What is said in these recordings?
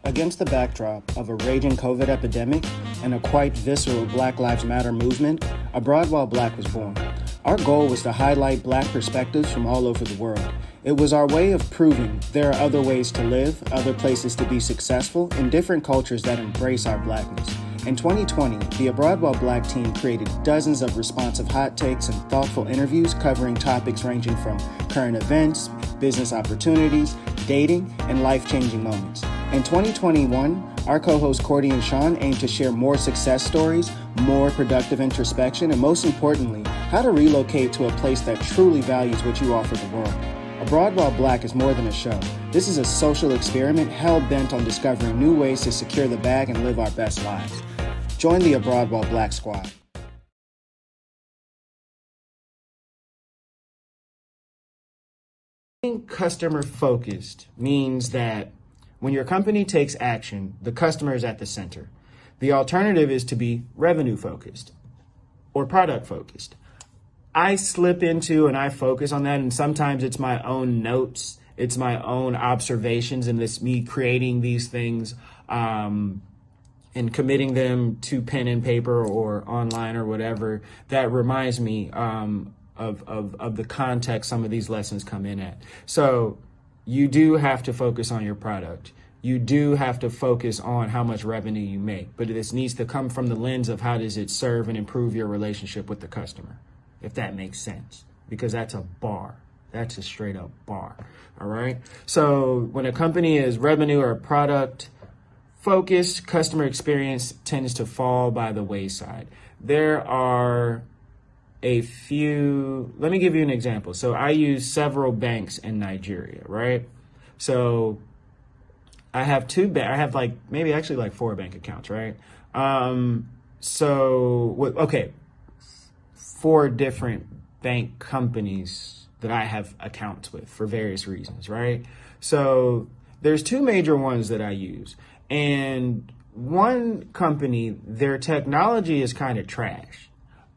Against the backdrop of a raging COVID epidemic and a quite visceral Black Lives Matter movement, Abroad While Black was born. Our goal was to highlight Black perspectives from all over the world. It was our way of proving there are other ways to live, other places to be successful, and different cultures that embrace our Blackness. In 2020, the Abroad While Black team created dozens of responsive hot takes and thoughtful interviews covering topics ranging from current events, business opportunities, dating, and life-changing moments. In 2021, our co-hosts Cordy and Sean aim to share more success stories, more productive introspection, and most importantly, how to relocate to a place that truly values what you offer the world. Abroad While Black is more than a show. This is a social experiment hell-bent on discovering new ways to secure the bag and live our best lives. Join the Abroad While Black squad. Being customer-focused means that when your company takes action, the customer is at the center. The alternative is to be revenue-focused or product-focused. I slip into and I focus on that, and sometimes it's my own notes, it's my own observations, and it's me creating these things and committing them to pen and paper or online or whatever that reminds me of the context some of these lessons come in at. So you do have to focus on your product. You do have to focus on how much revenue you make, but this needs to come from the lens of how does it serve and improve your relationship with the customer, if that makes sense, because that's a bar. That's a straight up bar. All right. So when a company is revenue or product focused, customer experience tends to fall by the wayside. There are a few, let me give you an example. So I use several banks in Nigeria, right? So I have like 4 bank accounts, right? 4 different bank companies that I have accounts with for various reasons, right? So there's 2 major ones that I use. And one company, their technology is kind of trash.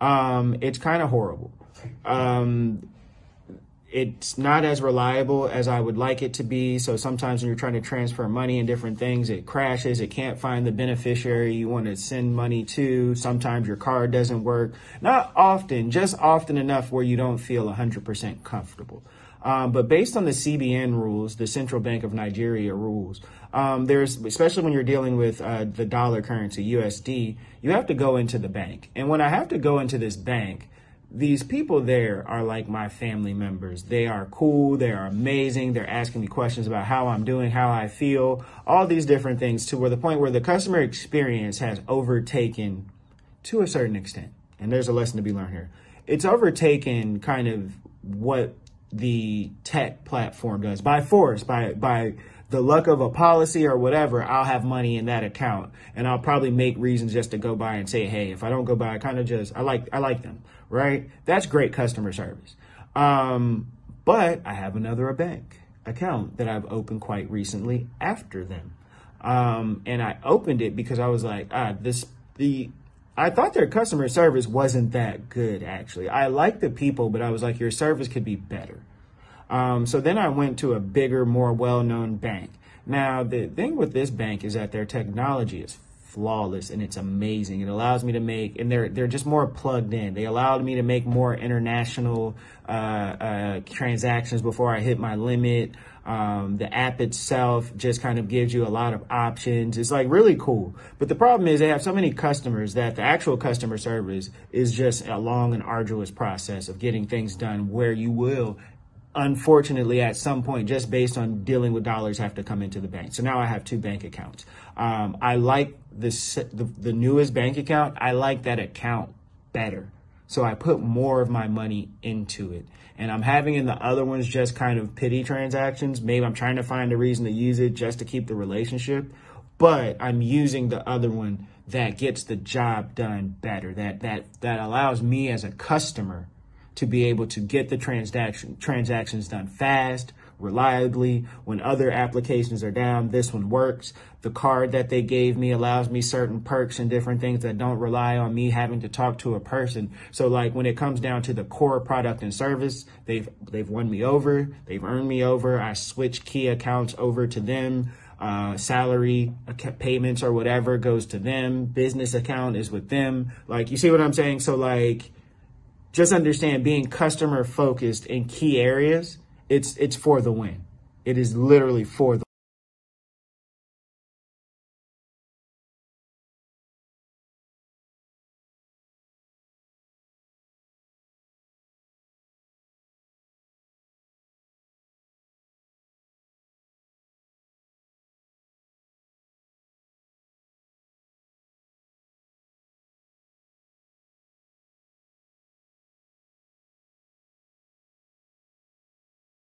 It's kind of horrible. It's not as reliable as I would like it to be. So sometimes when you're trying to transfer money and different things, it crashes. It can't find the beneficiary you want to send money to. Sometimes your card doesn't work. Not often, just often enough where you don't feel 100% comfortable. But based on the CBN rules, the Central Bank of Nigeria rules, there's, especially when you're dealing with the dollar currency, USD, you have to go into the bank. And when I have to go into this bank, these people there are like my family members. They are cool. They are amazing. They're asking me questions about how I'm doing, how I feel, all these different things, to where the point where the customer experience has overtaken, to a certain extent, and there's a lesson to be learned here, it's overtaken kind of what the tech platform does by force, by the luck of a policy or whatever. I'll have money in that account, and I'll probably make reasons just to go by and say, hey, if I don't go by, I like them, right? That's great customer service. But I have another bank account that I've opened quite recently after them. And I opened it because I was like, I thought their customer service wasn't that good, actually. I like the people, but I was like, your service could be better. So then I went to a bigger, more well-known bank. Now, the thing with this bank is that their technology is flawless and it's amazing. It allows me to make, and they're just more plugged in. They allowed me to make more international transactions before I hit my limit. The app itself just kind of gives you a lot of options. It's like really cool. But the problem is they have so many customers that the actual customer service is just a long and arduous process of getting things done, where you will, unfortunately, at some point, just based on dealing with dollars, have to come into the bank. So now I have 2 bank accounts. I like the newest bank account. I like that account better. So I put more of my money into it. And I'm having in the other ones just kind of pity transactions. Maybe I'm trying to find a reason to use it just to keep the relationship. But I'm using the other one that gets the job done better. That allows me as a customer to be able to get the transactions done fast, reliably. When other applications are down, this one works. The card that they gave me allows me certain perks and different things that don't rely on me having to talk to a person. So like when it comes down to the core product and service, they've won me over. They've earned me over. I switched key accounts over to them. salary payments or whatever goes to them. Business account is with them. Like, you see what I'm saying? So like, just understand, being customer focused in key areas, it's for the win. It is literally for the